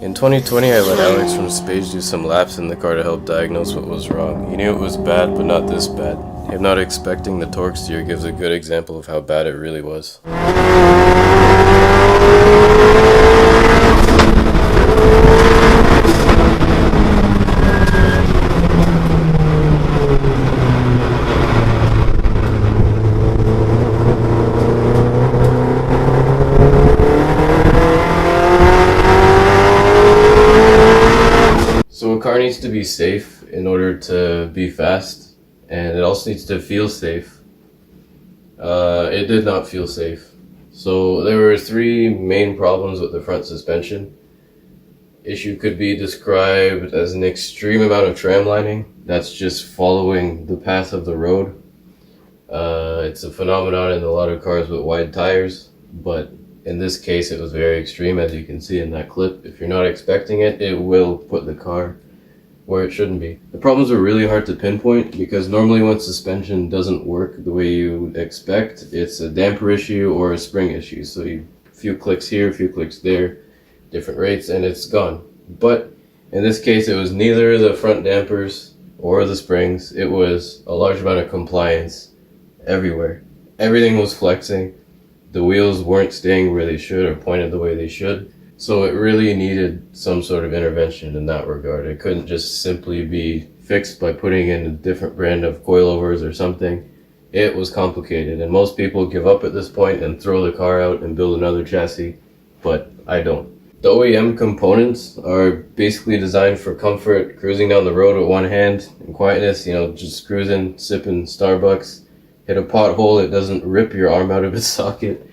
In 2020, I let Alex from Spage do some laps in the car to help diagnose what was wrong. He knew it was bad, but not this bad. Him not expecting the torque steer gives a good example of how bad it really was. So a car needs to be safe in order to be fast, and it also needs to feel safe. It did not feel safe. So there were three main problems with the front suspension. Issue could be described as an extreme amount of tram lining. That's just following the path of the road. It's a phenomenon in a lot of cars with wide tires, but in this case, it was very extreme, as you can see in that clip. If you're not expecting it, it will put the car where it shouldn't be. The problems are really hard to pinpoint because normally when suspension doesn't work the way you expect, it's a damper issue or a spring issue. So a few clicks here, a few clicks there, different rates, and it's gone. But in this case, it was neither the front dampers or the springs. It was a large amount of compliance everywhere. Everything was flexing. The wheels weren't staying where they should or pointed the way they should. So it really needed some sort of intervention in that regard. It couldn't just simply be fixed by putting in a different brand of coilovers or something. It was complicated, and most people give up at this point and throw the car out and build another chassis, but I don't. The OEM components are basically designed for comfort, cruising down the road with one hand, and quietness, just cruising, sipping Starbucks. Hit a pothole, it doesn't rip your arm out of its socket.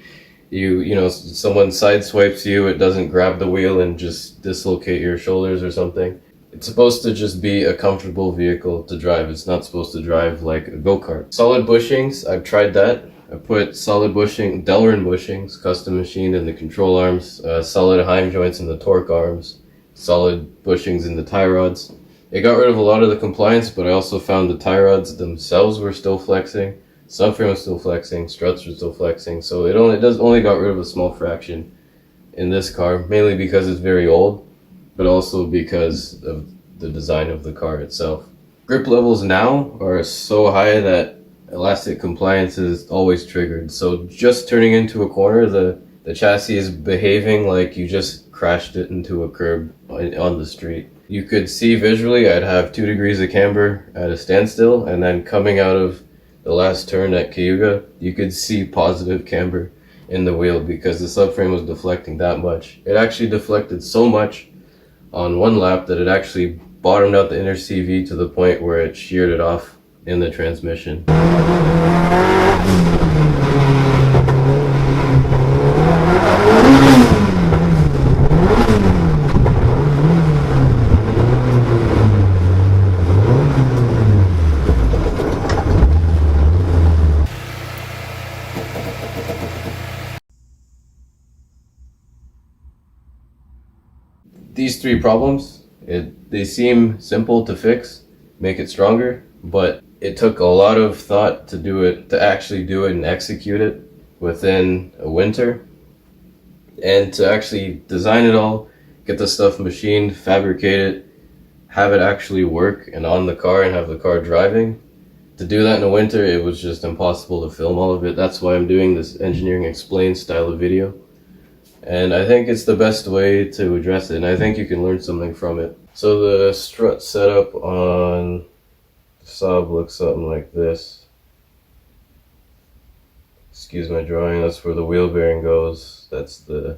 Someone sideswipes you, it doesn't grab the wheel and just dislocate your shoulders or something. It's supposed to just be a comfortable vehicle to drive. It's not supposed to drive like a go-kart. Solid bushings, I've tried that. I put solid bushing, Delrin bushings, custom machined in the control arms, solid Heim joints in the torque arms, solid bushings in the tie rods. It got rid of a lot of the compliance, but I also found the tie rods themselves were still flexing. Subframe was still flexing, struts were still flexing, so it only got rid of a small fraction in this car, mainly because it's very old, but also because of the design of the car itself. Grip levels now are so high that elastic compliance is always triggered, so just turning into a corner, the chassis is behaving like you just crashed it into a curb on the street. You could see visually I'd have 2 degrees of camber at a standstill, and then coming out of the last turn at Cayuga, you could see positive camber in the wheel because the subframe was deflecting that much. It actually deflected so much on one lap that it actually bottomed out the inner CV to the point where it sheared it off in the transmission. These three problems, they seem simple to fix, make it stronger, but it took a lot of thought to actually do it and execute it within a winter, and to actually design it all, get the stuff machined, fabricate it, have it actually work and on the car and have the car driving. To do that in a winter, it was just impossible to film all of it. That's why I'm doing this Engineering Explained style of video. And I think it's the best way to address it, and I think you can learn something from it. So the strut setup on Saab looks something like this. Excuse my drawing, that's where the wheel bearing goes. That's the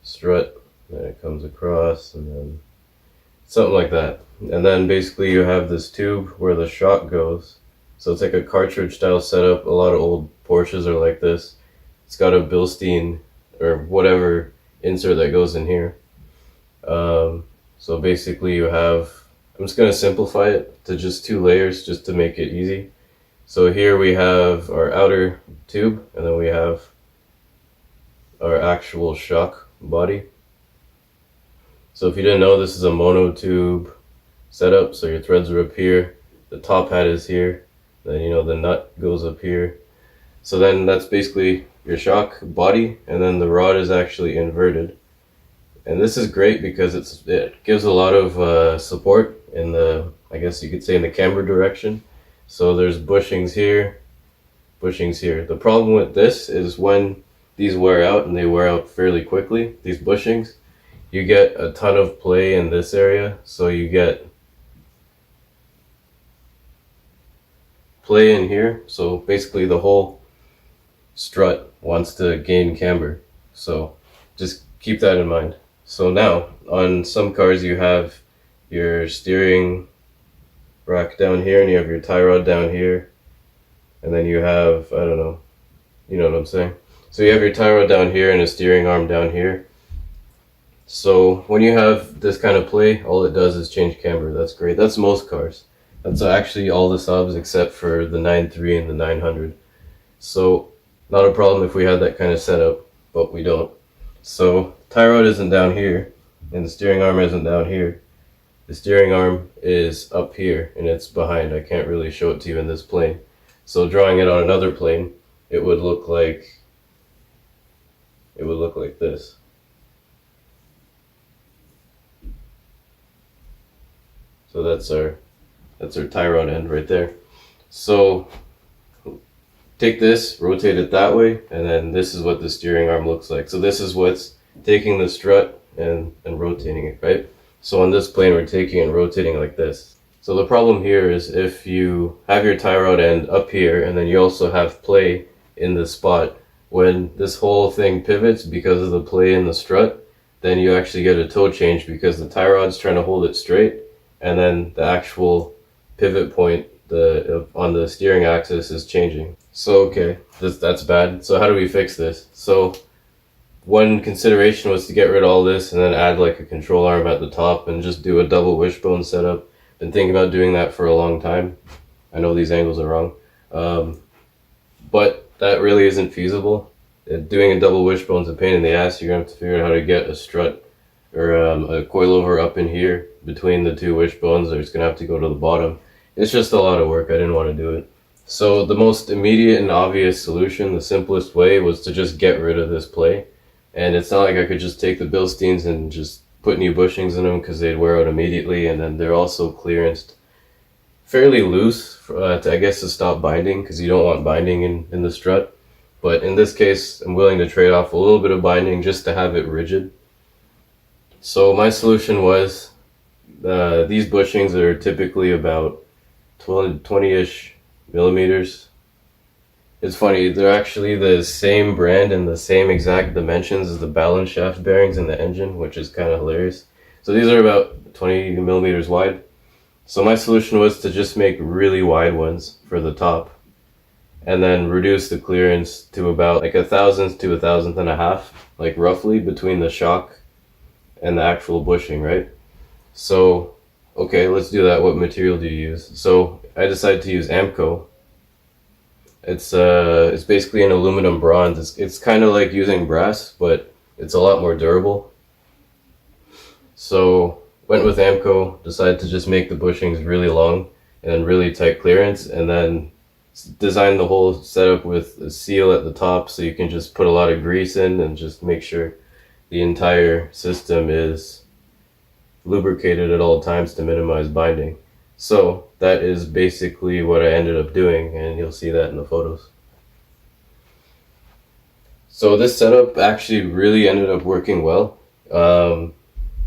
strut, and it comes across, and then something like that. And then basically you have this tube where the shock goes. So it's like a cartridge style setup. A lot of old Porsches are like this. It's got a Bilstein or whatever insert that goes in here. So basically you have, I'm just going to simplify it to just 2 layers just to make it easy. So here we have our outer tube, and then we have our actual shock body. So if you didn't know, this is a monotube setup, so your threads are up here, the top hat is here, then the nut goes up here. So then that's basically your shock body, and then the rod is actually inverted. And this is great because it gives a lot of support in the, I guess you could say, in the camber direction. So there's bushings here, bushings here. The problem with this is when these wear out, and they wear out fairly quickly, these bushings, you get a ton of play in this area. So you get play in here. So basically the whole strut wants to gain camber. So just keep that in mind. So now on some cars you have your steering rack down here, and you have your tie rod down here, and then you have, I don't know, you know what I'm saying? So you have your tie rod down here and a steering arm down here. So when you have this kind of play, all it does is change camber. That's great. That's most cars. That's actually all the Saabs except for the 9.3 and the 900. So not a problem if we had that kind of setup, but we don't. So tie rod isn't down here, and the steering arm isn't down here. The steering arm is up here, and it's behind. I can't really show it to you in this plane. So drawing it on another plane, it would look like this. So that's our tie rod end right there. So take this, rotate it that way, and then this is what the steering arm looks like. So this is what's taking the strut and rotating it, right? So on this plane, we're taking and rotating like this. So the problem here is if you have your tie rod end up here, and then you also have play in this spot, when this whole thing pivots because of the play in the strut, then you actually get a toe change because the tie rod's trying to hold it straight, and then the actual pivot point on the steering axis is changing. So okay, that's bad. So how do we fix this? So one consideration was to get rid of all this and then add like a control arm at the top and just do a double wishbone setup. Been thinking about doing that for a long time. I know these angles are wrong, but that really isn't feasible. Doing a double wishbone's a pain in the ass. You're gonna have to figure out how to get a strut or a coilover up in here between the two wishbones, or it's gonna have to go to the bottom. It's just a lot of work. I didn't want to do it. So the most immediate and obvious solution, the simplest way, was to just get rid of this play. And it's not like I could just take the Bilsteins and just put new bushings in them because they'd wear out immediately, and then they're also clearanced fairly loose to stop binding, because you don't want binding in the strut. But in this case, I'm willing to trade off a little bit of binding just to have it rigid. So my solution was these bushings are typically about 20-ish millimeters. It's funny, they're actually the same brand and the same exact dimensions as the balance shaft bearings in the engine, which is kind of hilarious. So these are about 20 millimeters wide. So my solution was to just make really wide ones for the top, and then reduce the clearance to about like 1/1000th to 1/1000th, like roughly, between the shock and the actual bushing, right? So, okay, let's do that. What material do you use? So I decided to use Amco. It's basically an aluminum bronze. It's kind of like using brass, but it's a lot more durable. So went with Amco, decided to just make the bushings really long and really tight clearance, and then design the whole setup with a seal at the top so you can just put a lot of grease in and just make sure the entire system is lubricated at all times to minimize binding. So that is basically what I ended up doing, and you'll see that in the photos. So this setup actually really ended up working well.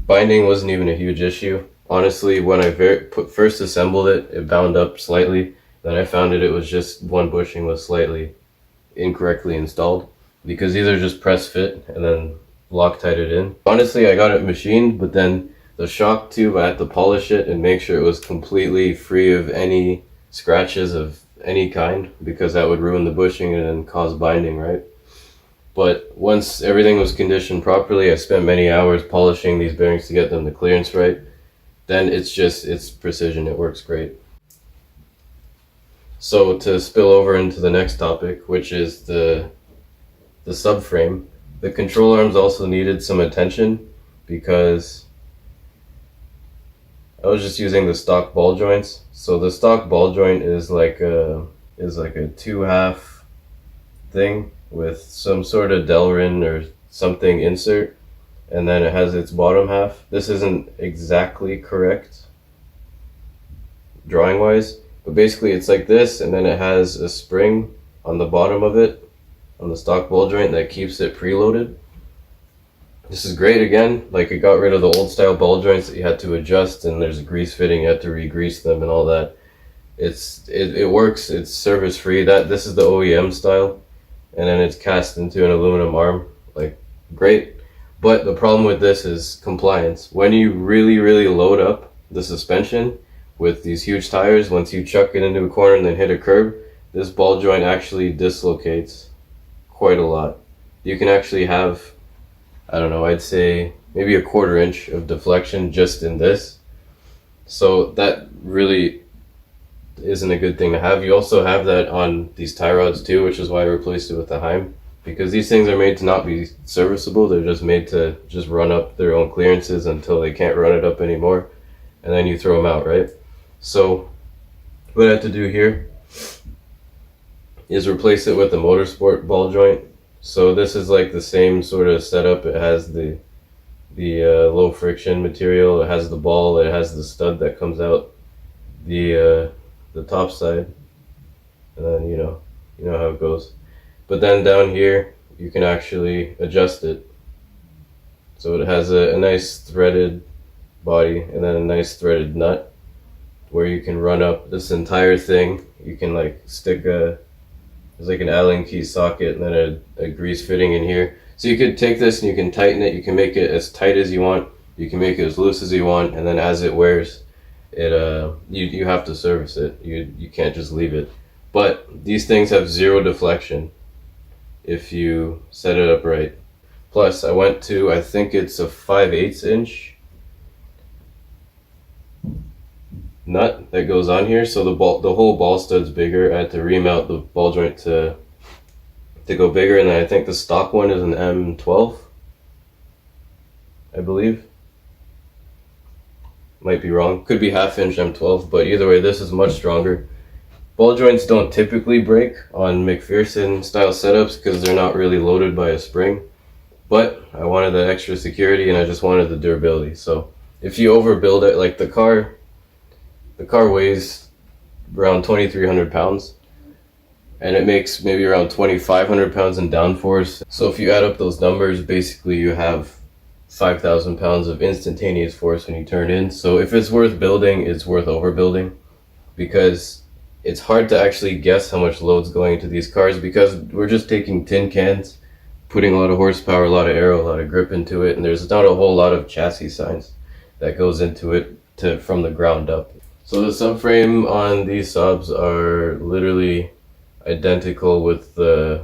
Binding wasn't even a huge issue. Honestly, when I first assembled it, it bound up slightly. Then I found it was just one bushing was slightly incorrectly installed, because these are just press fit and then Loctite it in. Honestly, I got it machined, but then the shock tube, I had to polish it and make sure it was completely free of any scratches of any kind, because that would ruin the bushing and then cause binding, right? But once everything was conditioned properly, I spent many hours polishing these bearings to get them the clearance right. Then it's precision, it works great. So to spill over into the next topic, which is the subframe, the control arms also needed some attention, because I was just using the stock ball joints. So the stock ball joint is like a 2/2 thing with some sort of Delrin or something insert, and then it has its bottom half. This isn't exactly correct drawing wise, but basically it's like this, and then it has a spring on the bottom of it, on the stock ball joint, that keeps it preloaded. This is great. Again, like, it got rid of the old style ball joints that you had to adjust, and there's a grease fitting, you had to re-grease them and all that. It works, it's service free. This is the OEM style, and then it's cast into an aluminum arm. Like, great. But the problem with this is compliance. When you really load up the suspension with these huge tires, once you chuck it into a corner and then hit a curb, this ball joint actually dislocates quite a lot. You can actually have, I don't know, I'd say maybe a 1/4 inch of deflection just in this. So that really isn't a good thing to have. You also have that on these tie rods too, which is why I replaced it with the Heim, because these things are made to not be serviceable. They're just made to just run up their own clearances until they can't run it up anymore, and then you throw them out, right? So what I have to do here is replace it with a Motorsport ball joint. So this is like the same sort of setup. It has the low friction material, it has the ball, it has the stud that comes out the top side, and then you know how it goes. But then down here you can actually adjust it, so it has a nice threaded body and then a nice threaded nut where you can run up this entire thing. You can like stick there's like an Allen key socket and then a grease fitting in here. So you could take this and you can tighten it. You can make it as tight as you want. You can make it as loose as you want. And then as it wears, you have to service it. You can't just leave it. But these things have zero deflection if you set it up right. Plus, I went to, I think it's a 5/8 inch nut that goes on here, so the whole ball stud's bigger. I had to remount the ball joint to go bigger, and then I think the stock one is an M12, I believe. Might be wrong, could be 1/2 inch M12, but either way, this is much stronger. Ball joints don't typically break on McPherson style setups because they're not really loaded by a spring, but I wanted the extra security and I just wanted the durability. So if you overbuild it, like the car weighs around 2,300 pounds, and it makes maybe around 2,500 pounds in downforce. So if you add up those numbers, basically you have 5,000 pounds of instantaneous force when you turn in. So if it's worth building, it's worth overbuilding, because it's hard to actually guess how much load's going into these cars, because we're just taking tin cans, putting a lot of horsepower, a lot of aero, a lot of grip into it, and there's not a whole lot of chassis science that goes into it from the ground up. So the subframe on these Saabs are literally identical with the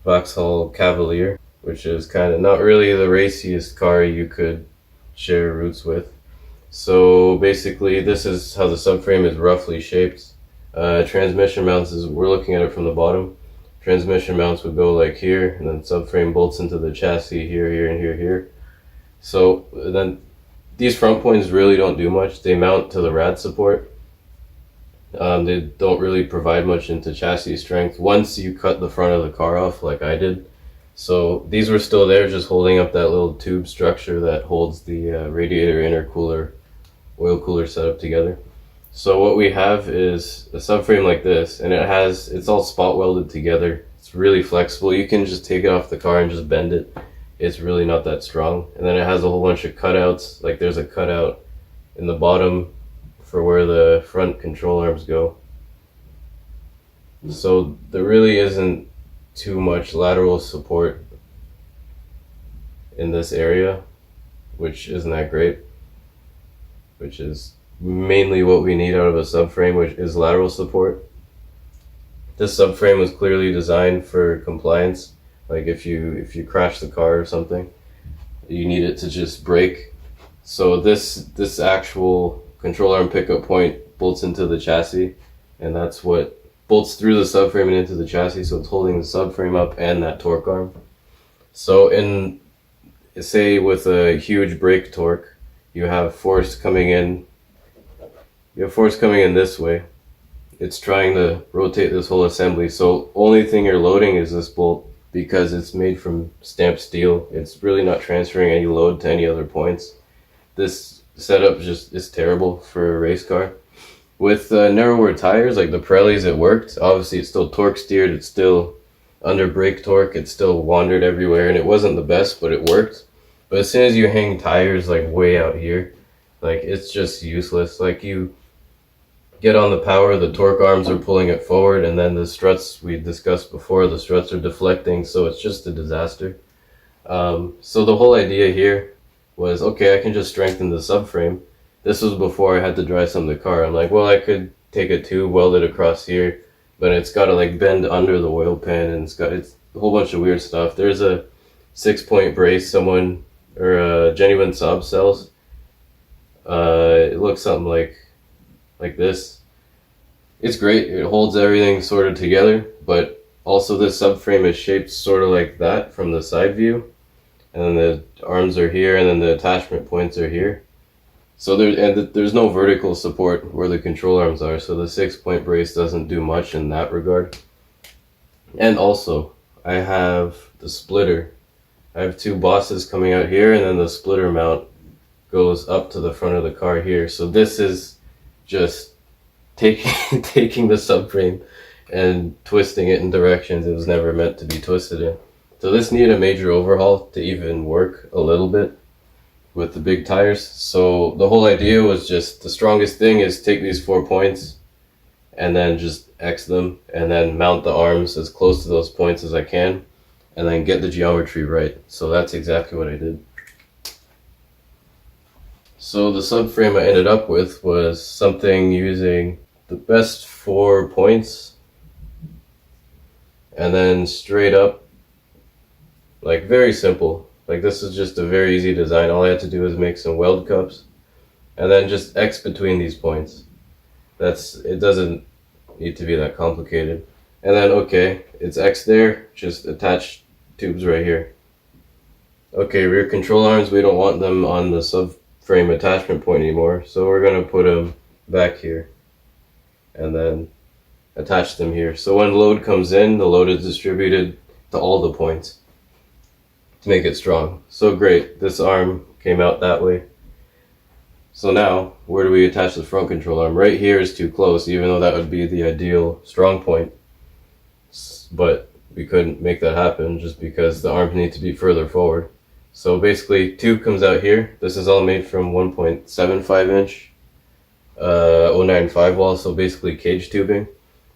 Vauxhall Cavalier, which is kind of not really the raciest car you could share routes with. So basically this is how the subframe is roughly shaped. Transmission mounts, we're looking at it from the bottom. Transmission mounts would go like here, and then subframe bolts into the chassis here, and here. So then these front points really don't do much. They mount to the rad support. They don't really provide much into chassis strength once you cut the front of the car off like I did. So these were still there, just holding up that little tube structure that holds the radiator, intercooler, oil cooler setup together. So what we have is a subframe like this, and it's all spot welded together. It's really flexible. You can just take it off the car and just bend it. It's really not that strong. And then it has a whole bunch of cutouts. Like there's a cutout in the bottom for where the front control arms go. So there really isn't too much lateral support in this area, which isn't that great, which is mainly what we need out of a subframe, which is lateral support. This subframe was clearly designed for compliance. Like if you crash the car or something, you need it to just brake. So this actual control arm pickup point bolts into the chassis, and that's what bolts through the subframe and into the chassis, so it's holding the subframe up and that torque arm. So in, say with a huge brake torque, you have force coming in this way. It's trying to rotate this whole assembly, so only thing you're loading is this bolt because it's made from stamped steel. It's really not transferring any load to any other points. This setup just is terrible for a race car. With narrower tires, like the Pirellis, it worked. Obviously, it's still torque steered. It's still under brake torque. It still wandered everywhere, and it wasn't the best, but it worked. But as soon as you hang tires like way out here, like it's just useless. Like you get on the power, the torque arms are pulling it forward, and then the struts we discussed before, the struts are deflecting, so it's just a disaster. So the whole idea here was, okay, I can just strengthen the subframe. This was before I had to dry some of the car. I'm like, well, I could take a tube, weld it across here, but it's got to like bend under the oil pan, and it's a whole bunch of weird stuff. There's a 6-point brace someone, or a genuine Saab sells. It looks something like this. It's great. It holds everything sort of together, but also this subframe is shaped sort of like that from the side view. And then the arms are here, and then the attachment points are here. So there's no vertical support where the control arms are, so the 6-point brace doesn't do much in that regard. And also, I have the splitter. I have 2 bosses coming out here, and then the splitter mount goes up to the front of the car here. So this is just taking the subframe and twisting it in directions it was never meant to be twisted in. So this needed a major overhaul to even work a little bit with the big tires. So the whole idea was just, the strongest thing is take these 4 points and then just X them, and then mount the arms as close to those points as I can, and then get the geometry right. So that's exactly what I did. So the subframe I ended up with was something using the best 4 points and then straight up, like very simple. Like this is just a very easy design. All I had to do was make some weld cups and then just X between these points. It doesn't need to be that complicated. And then, okay, it's X there, just attach tubes right here. Okay, rear control arms, we don't want them on the subframe attachment point anymore, so we're gonna put them back here and then attach them here. So when load comes in, the load is distributed to all the points to make it strong. So great, this arm came out that way. So now, where do we attach the front control arm? Right here is too close, even though that would be the ideal strong point. But we couldn't make that happen just because the arms need to be further forward. So basically, tube comes out here. This is all made from 1.75 inch 095 wall, so basically cage tubing.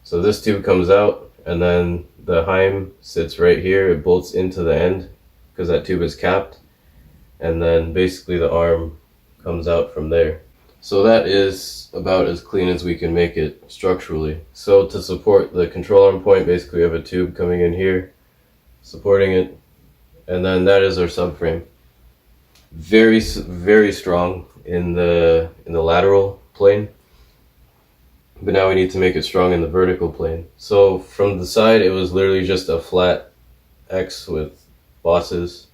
So this tube comes out, and then the heim sits right here. It bolts into the end because that tube is capped, and then basically the arm comes out from there. So that is about as clean as we can make it structurally. So to support the control arm point, basically we have a tube coming in here, supporting it, and then that is our subframe. Very, very strong in the lateral plane, but now we need to make it strong in the vertical plane. So from the side, it was literally just a flat X with bosses,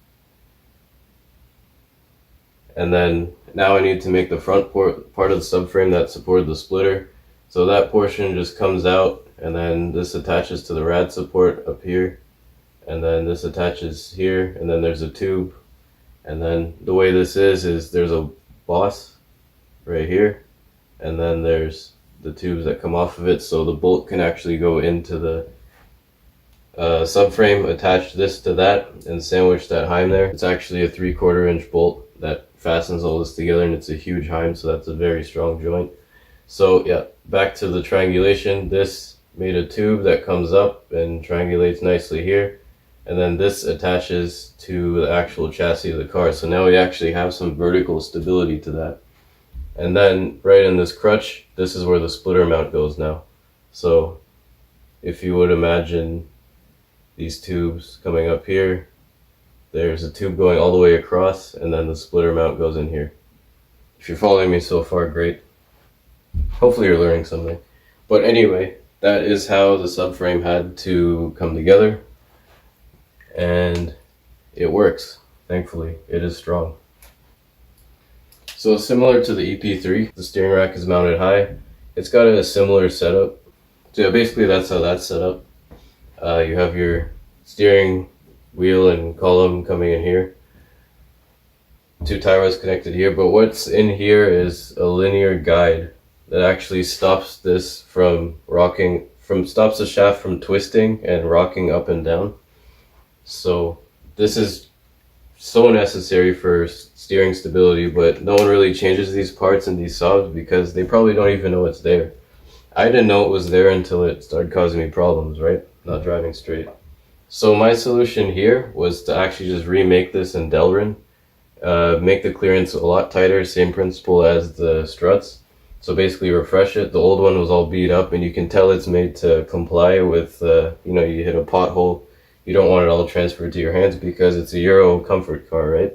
and then now I need to make the front part of the subframe that supported the splitter. So that portion just comes out, and then this attaches to the rad support up here, and then this attaches here, and then there's a tube. And then the way this is there's a boss right here, and then there's the tubes that come off of it, so the bolt can actually go into the subframe, attach this to that, and sandwich that heim there. It's actually a 3/4 inch bolt that fastens all this together, and it's a huge heim, so that's a very strong joint. So yeah, back to the triangulation. This made a tube that comes up and triangulates nicely here, and then this attaches to the actual chassis of the car. So now we actually have some vertical stability to that. And then right in this crutch, this is where the splitter mount goes now. So if you would imagine these tubes coming up here, there's a tube going all the way across, and then the splitter mount goes in here. If you're following me so far, great. Hopefully you're learning something. But anyway, that is how the subframe had to come together, and it works. Thankfully, it is strong. So similar to the EP3, the steering rack is mounted high. It's got a similar setup. So yeah, basically that's how that's set up. You have your steering wheel and column coming in here. 2 tie rods connected here, but what's in here is a linear guide that actually stops this from rocking, stops the shaft from twisting and rocking up and down. So this is so necessary for steering stability, but no one really changes these parts in these Saabs because they probably don't even know it's there. I didn't know it was there until it started causing me problems, right? Not driving straight. So my solution here was to actually just remake this in Delrin, make the clearance a lot tighter, same principle as the struts. So basically refresh it. The old one was all beat up, and you can tell it's made to comply with, you know, you hit a pothole, you don't want it all transferred to your hands because it's a Euro comfort car, right?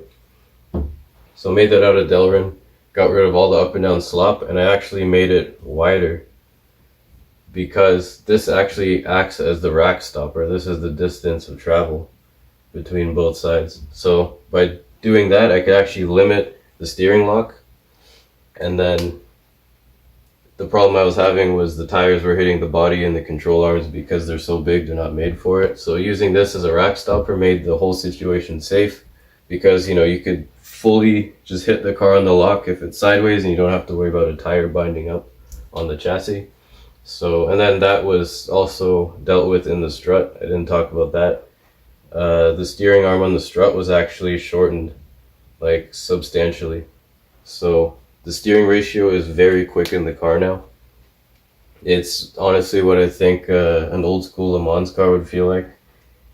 So made that out of Delrin, got rid of all the up and down slop, and I actually made it wider because this actually acts as the rack stopper. This is the distance of travel between both sides. So by doing that, I could actually limit the steering lock. And then the problem I was having was the tires were hitting the body and the control arms because they're so big, they're not made for it. So using this as a rack stopper made the whole situation safe because, you know, you could fully just hit the car on the lock if it's sideways and you don't have to worry about a tire binding up on the chassis. So, and then that was also dealt with in the strut. I didn't talk about that. The steering arm on the strut was actually shortened, like substantially. So the steering ratio is very quick in the car now. It's honestly what I think an old school Le Mans car would feel like.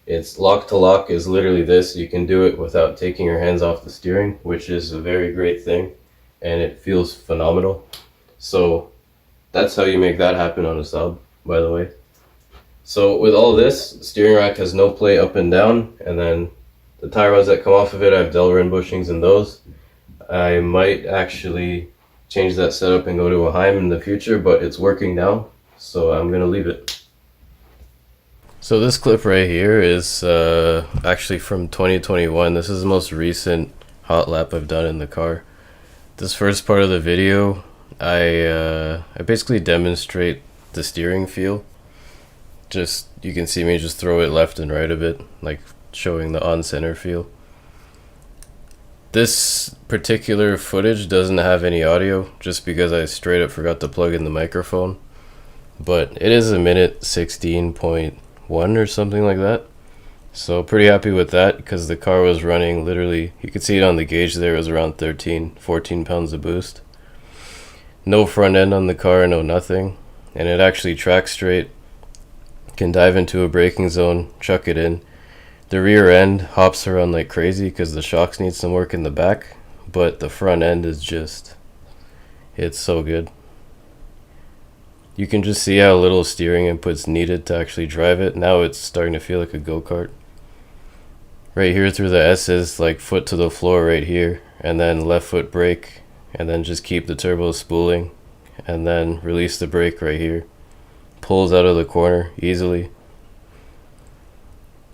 It's lock to lock is literally this. You can do it without taking your hands off the steering, which is a very great thing, and it feels phenomenal. So that's how you make that happen on a Saab, by the way. So with all this, the steering rack has no play up and down, and then the tie rods that come off of it, I have Delrin bushings in those. I might actually change that setup and go to a Heim in the future, but it's working now, so I'm gonna leave it. So this clip right here is actually from 2021. This is the most recent hot lap I've done in the car. This first part of the video, I basically demonstrate the steering feel. Just, you can see me just throw it left and right a bit, like showing the on-center feel. This particular footage doesn't have any audio, just because I straight up forgot to plug in the microphone. But it is a minute 16.1 or something like that. So pretty happy with that, because the car was running literally, you could see it on the gauge there, it was around 14 pounds of boost. No front end on the car, no nothing. And it actually tracks straight. Can dive into a braking zone, chuck it in. The rear end hops around like crazy because the shocks need some work in the back, but the front end is just, it's so good. You can just see how little steering input's needed to actually drive it. Now it's starting to feel like a go-kart. Right here through the S's, like foot to the floor right here, and then left foot brake, and then just keep the turbo spooling, and then release the brake right here. Pulls out of the corner easily.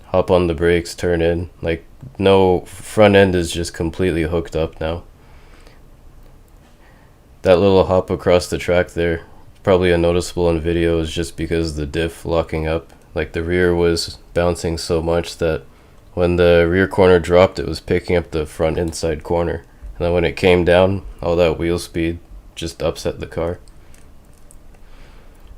Hop on the brakes, turn in. Like, no, front end is just completely hooked up now. That little hop across the track there, probably unnoticeable in video, is just because the diff locking up. Like, the rear was bouncing so much that when the rear corner dropped, it was picking up the front inside corner. And then when it came down, all that wheel speed just upset the car.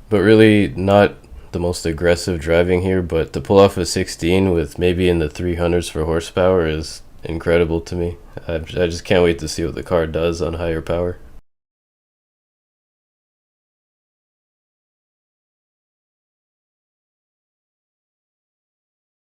But really not the most aggressive driving here, but to pull off a 16 with maybe in the 300s for horsepower is incredible to me. I just can't wait to see what the car does on higher power.